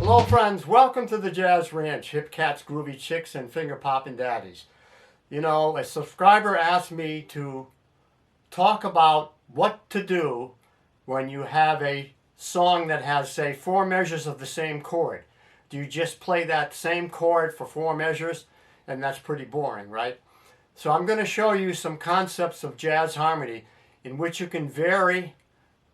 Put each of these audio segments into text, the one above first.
Hello friends, welcome to the Jazz Ranch, hip cats, groovy chicks, and finger popping daddies. You know, a subscriber asked me to talk about what to do when you have a song that has, say, 4 measures of the same chord. Do you just play that same chord for 4 measures? And that's pretty boring, right? So I'm going to show you some concepts of jazz harmony in which you can vary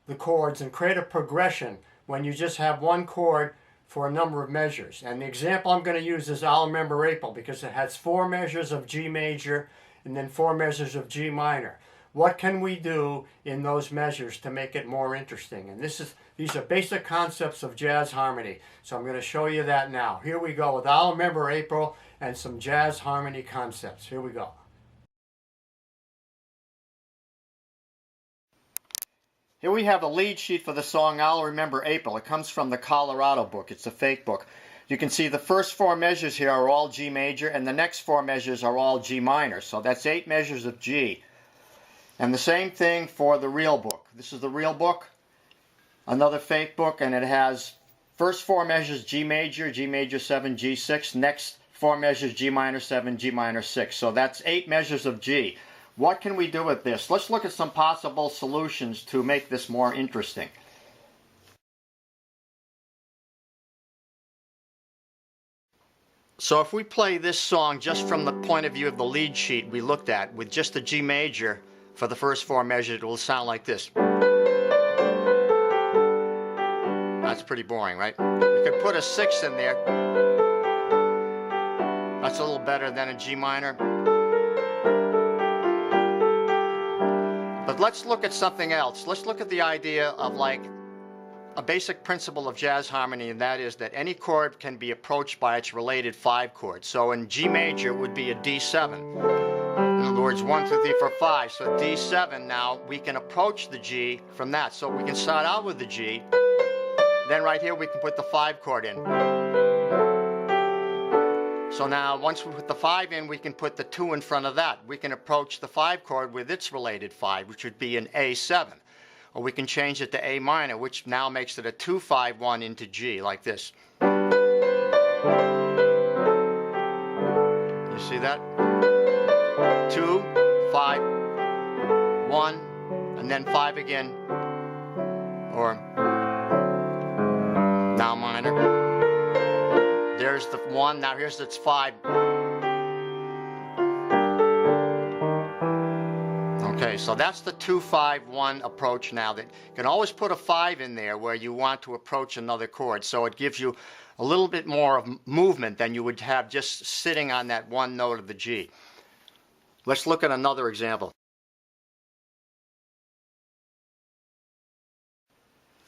the chords and create a progression when you just have one chord for a number of measures. And the example I'm going to use is I'll Remember April, because it has 4 measures of G major and then 4 measures of G minor. What can we do in those measures to make it more interesting? And these are basic concepts of jazz harmony. So I'm going to show you that now. Here we go with I'll Remember April and some jazz harmony concepts. Here we go. Here we have a lead sheet for the song I'll Remember April. It comes from the Colorado book. It's a fake book. You can see the first 4 measures here are all G major, and the next 4 measures are all G minor. So that's 8 measures of G. And the same thing for the real book. This is the real book, another fake book, and it has first 4 measures G major 7, G6, next 4 measures G minor 7, G minor 6. So that's 8 measures of G. What can we do with this? Let's look at some possible solutions to make this more interesting. So if we play this song just from the point of view of the lead sheet we looked at, with just the G major for the first 4 measures, it will sound like this. That's pretty boring, right? We could put a 6 in there. That's a little better than a G minor. But let's look at something else. Let's look at the idea of like a basic principle of jazz harmony, and that is that any chord can be approached by its related 5 chord. So in G major it would be a D7. In other words, 1, 2, 3, 4, 5. So D7, now we can approach the G from that. So we can start out with the G. Then right here we can put the 5 chord in. So now once we put the 5 in, we can put the 2 in front of that. We can approach the 5 chord with its related 5, which would be an A7. Or we can change it to A minor, which now makes it a 2-5-1 into G, like this. You see that? 2, 5, 1, and then 5 again. Or now minor. There's the 1, now here's its 5. Okay, so that's the 2-5-1 approach now. That you can always put a 5 in there where you want to approach another chord, so it gives you a little bit more of movement than you would have just sitting on that one note of the G. Let's look at another example.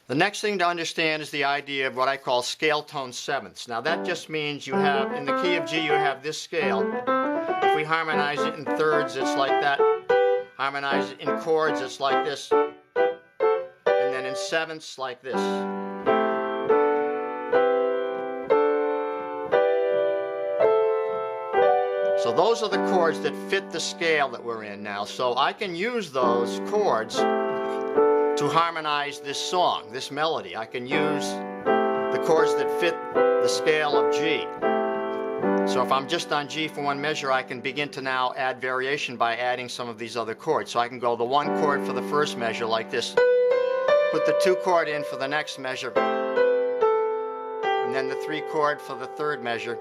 The next thing to understand is the idea of what I call scale tone sevenths. Now that just means you have, in the key of G, you have this scale. If we harmonize it in thirds, it's like that. Harmonize it in chords, it's like this. And then in sevenths, like this. So those are the chords that fit the scale that we're in now. So I can use those chords to harmonize this song, this melody. I can use the chords that fit the scale of G. So if I'm just on G for one measure, I can begin to now add variation by adding some of these other chords. So I can go the 1 chord for the first measure like this, put the 2 chord in for the next measure, and then the 3 chord for the third measure,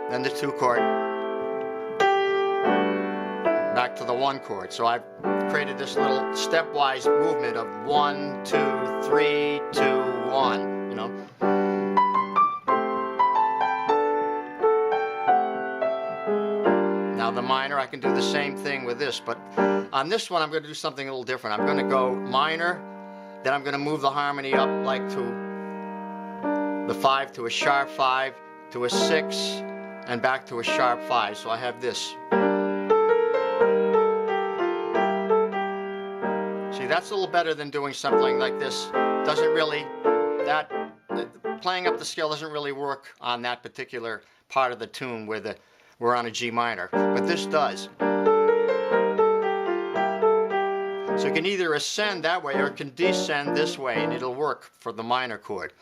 then the 2 chord, back to the 1 chord. So I've created this little stepwise movement of 1, 2, 3, 2, 1, you know. Now the minor, I can do the same thing with this, but on this one I'm going to do something a little different. I'm going to go minor, then I'm going to move the harmony up like to the 5 to a sharp 5, to a 6, and back to a sharp 5. So I have this. See, that's a little better than doing something like this. Doesn't really, playing up the scale doesn't really work on that particular part of the tune where we're on a G minor, but this does. So it can either ascend that way or it can descend this way, and it'll work for the minor chord.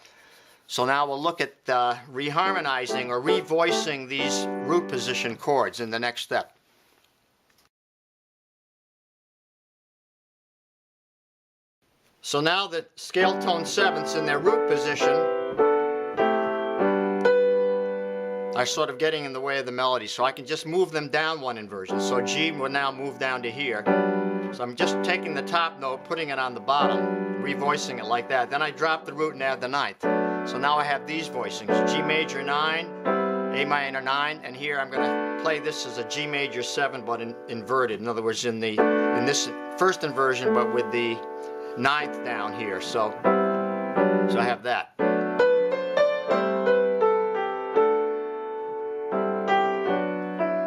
So now we'll look at reharmonizing or revoicing these root position chords in the next step. So now that scale tone sevenths in their root position are sort of getting in the way of the melody, so I can just move them down one inversion. So G will now move down to here. So I'm just taking the top note, putting it on the bottom, revoicing it like that. Then I drop the root and add the ninth. So now I have these voicings: G major 9, A minor 9, and here I'm going to play this as a G major 7 but inverted. In other words, in this first inversion but with the ninth down here. So I have that.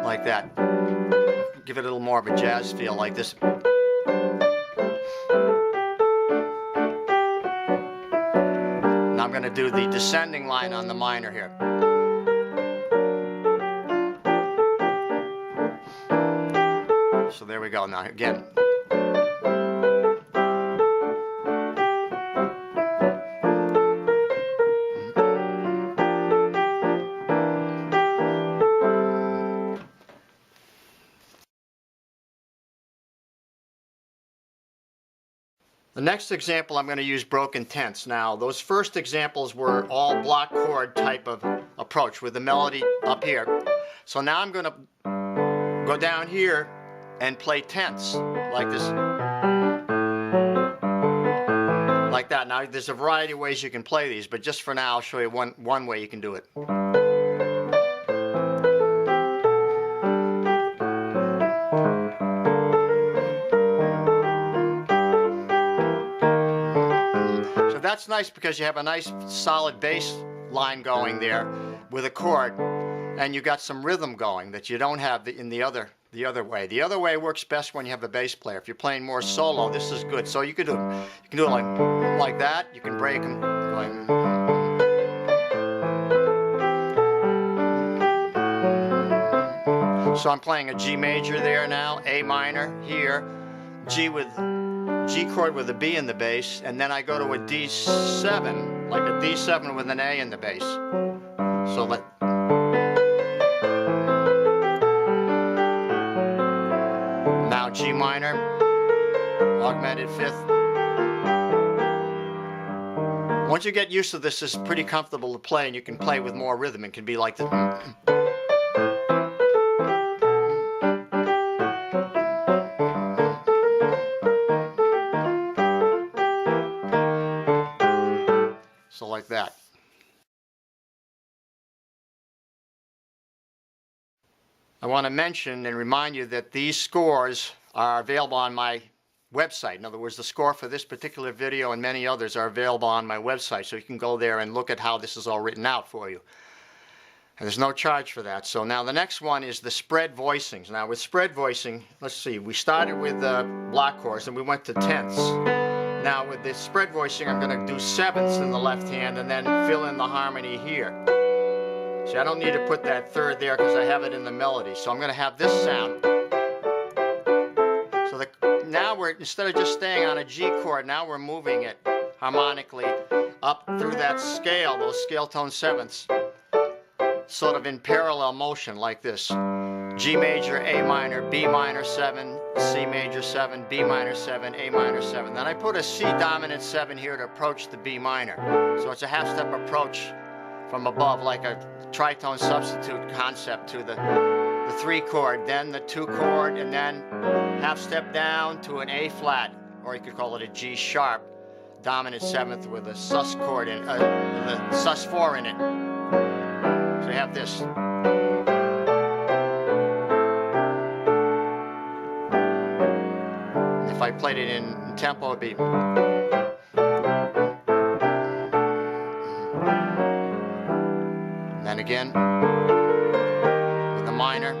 Like that. Give it a little more of a jazz feel like this. Now I'm going to do the descending line on the minor here. So there we go. Now again. The next example, I'm going to use broken tenths. Now, those first examples were all block chord type of approach with the melody up here. So now I'm going to go down here and play tenths like this. Like that. Now, there's a variety of ways you can play these, but just for now, I'll show you one way you can do it. That's nice because you have a nice solid bass line going there with a chord, and you got some rhythm going that you don't have in the other way. The other way works best when you have a bass player. If you're playing more solo, this is good. So you can do it like that. You can break them going. So I'm playing a G major there now, A minor here, G chord with a B in the bass, and then I go to a D7, like a D7 with an A in the bass. So now G minor, augmented fifth. Once you get used to this, it's pretty comfortable to play, and you can play with more rhythm. It can be like this. So like that. I want to mention and remind you that these scores are available on my website. In other words, the score for this particular video and many others are available on my website, so you can go there and look at how this is all written out for you. And there's no charge for that. So now the next one is the spread voicings. Now with spread voicing, let's see, we started with block chords and we went to tenths. Now with this spread voicing, I'm going to do sevenths in the left hand and then fill in the harmony here. See, I don't need to put that third there because I have it in the melody. So I'm going to have this sound. So now instead of just staying on a G chord, now we're moving it harmonically up through that scale, those scale tone sevenths, sort of in parallel motion like this. G major, A minor, B minor 7, C major 7, B minor 7, A minor 7. Then I put a C dominant 7 here to approach the B minor. So it's a half-step approach from above, like a tritone substitute concept to the 3 chord, then the 2 chord, and then half-step down to an A flat, or you could call it a G sharp, dominant 7th with a sus chord with a sus 4 in it. So you have this. If I played it in tempo, it'd be. And then again, with the minor.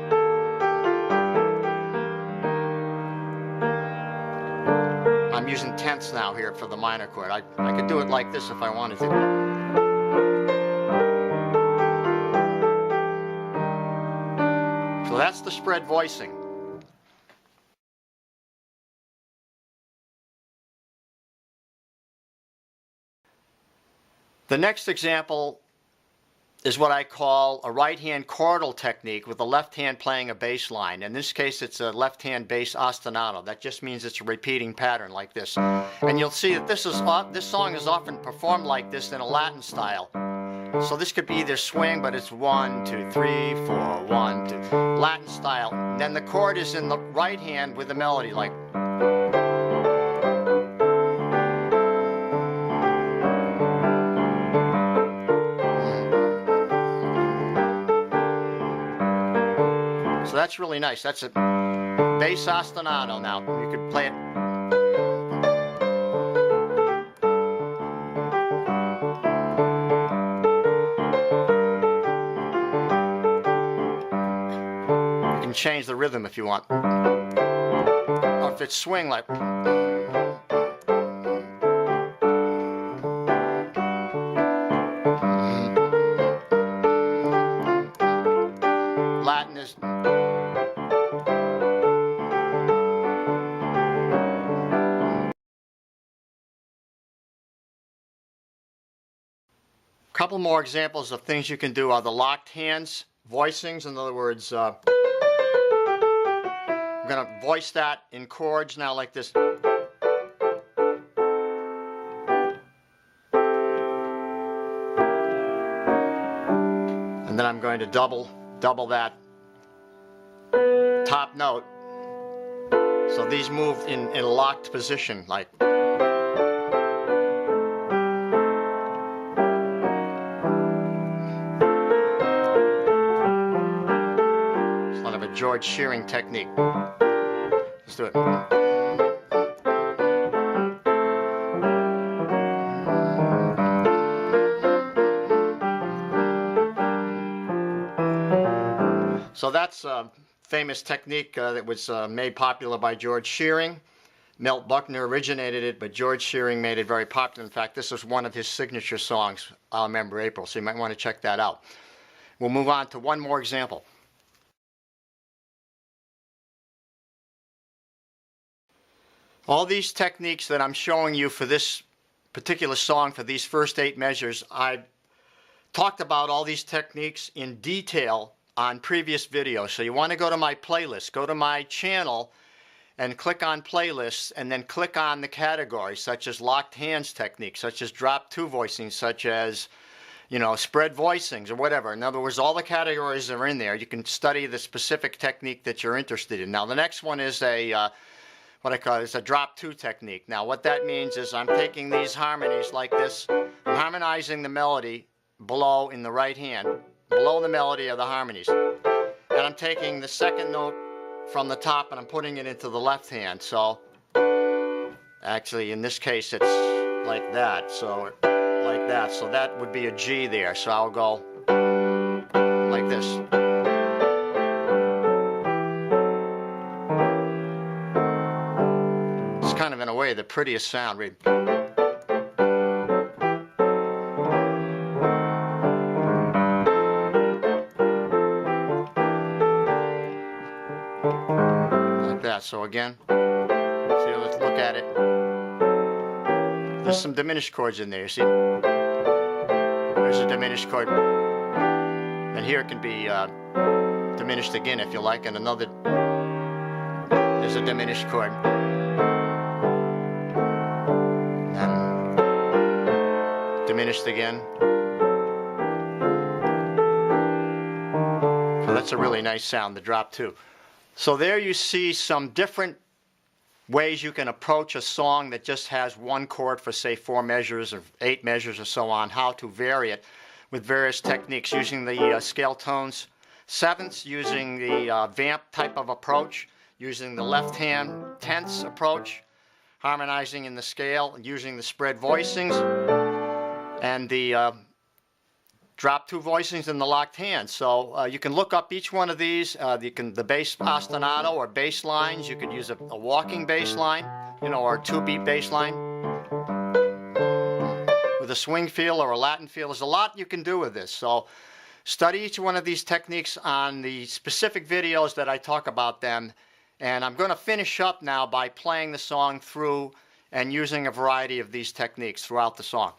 I'm using tenths now here for the minor chord. I could do it like this if I wanted to. So that's the spread voicing. The next example is what I call a right-hand chordal technique with the left hand playing a bass line. In this case, it's a left-hand Bas Atinado. That just means it's a repeating pattern like this. And you'll see that this song is often performed like this in a Latin style. So this could be either swing, but it's 1, 2, 3, 4, 1, 2, Latin style. And then the chord is in the right hand with the melody, like. So that's really nice. That's a Bas Atinado now. You could play it. You can change the rhythm if you want. Or if it's swing, like. Latin is. A couple more examples of things you can do are the locked hands voicings. In other words, I'm going to voice that in chords now like this. And then I'm going to double that top note. So these move in a locked position, like. George Shearing technique. Let's do it. So that's a famous technique that was made popular by George Shearing. Milt Buckner originated it, but George Shearing made it very popular. In fact, this was one of his signature songs, I'll Remember April, so you might want to check that out. We'll move on to one more example. All these techniques that I'm showing you for this particular song, for these first 8 measures, I talked about all these techniques in detail on previous videos. So you want to go to my playlist, go to my channel and click on playlists, and then click on the categories such as locked hands techniques, such as drop 2 voicings, such as, you know, spread voicings or whatever. In other words, all the categories are in there. You can study the specific technique that you're interested in. Now the next one is a what I call it is a drop 2 technique. Now what that means is I'm taking these harmonies like this, I'm harmonizing the melody below in the right hand, below the melody of the harmonies. And I'm taking the second note from the top and I'm putting it into the left hand. So actually in this case it's like that. So like that. So that would be a G there. So I'll go like this. Kind of in a way the prettiest sound. Read. Like that. So again, see, let's look at it. There's some diminished chords in there, you see? There's a diminished chord. And here it can be diminished again if you like, and another, there's a diminished chord. Diminished again. So that's a really nice sound, the drop 2. So there you see some different ways you can approach a song that just has one chord for say 4 measures or 8 measures or so on, how to vary it with various techniques, using the scale tones, sevenths, using the vamp type of approach, using the left hand tenths approach, harmonizing in the scale, using the spread voicings, and the drop 2 voicings in the locked hand. So you can look up each one of these. The Bas Atinado or bass lines. You could use a walking bass line, you know, or a 2-beat bass line with a swing feel or a Latin feel. There's a lot you can do with this. So study each one of these techniques on the specific videos that I talk about them. And I'm going to finish up now by playing the song through and using a variety of these techniques throughout the song.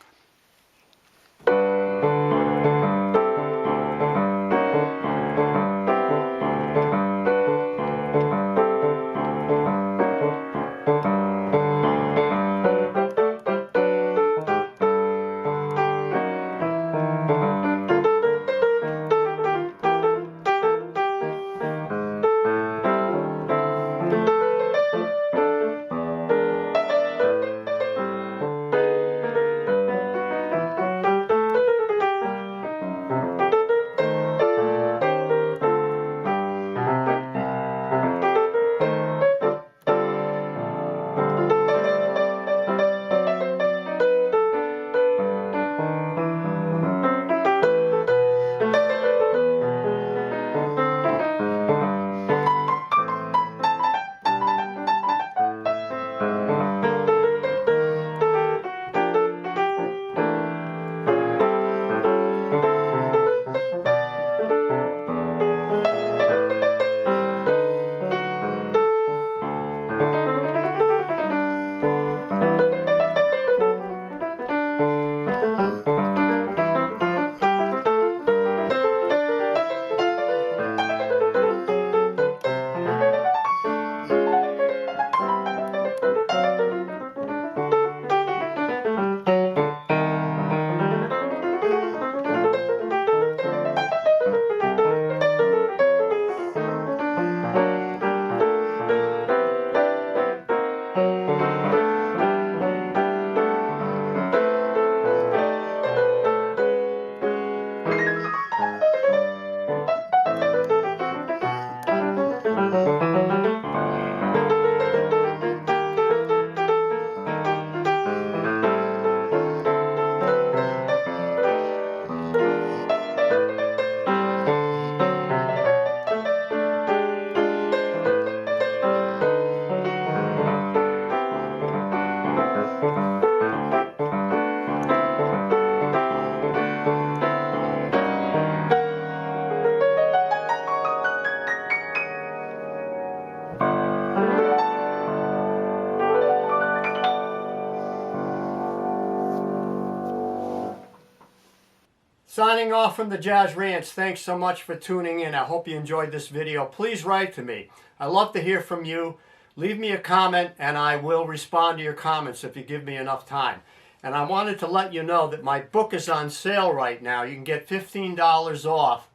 Signing off from the Jazz Ranch. Thanks so much for tuning in. I hope you enjoyed this video. Please write to me. I love to hear from you. Leave me a comment and I will respond to your comments if you give me enough time. And I wanted to let you know that my book is on sale right now. You can get $15 off.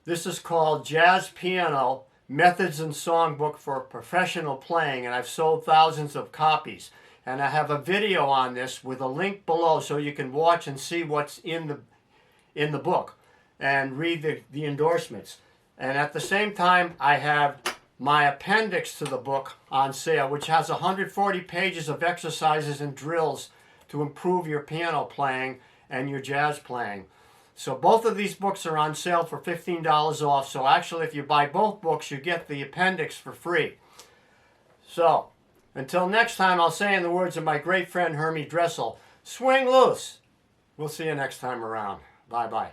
This is called Jazz Piano Methods and Songbook for Professional Playing, and I've sold thousands of copies. And I have a video on this with a link below so you can watch and see what's in the book and read the endorsements. And at the same time, I have my appendix to the book on sale, which has 140 pages of exercises and drills to improve your piano playing and your jazz playing. So both of these books are on sale for $15 off. So actually, if you buy both books, you get the appendix for free. So until next time, I'll say in the words of my great friend Hermie Dressel, swing loose. We'll see you next time around. Bye-bye.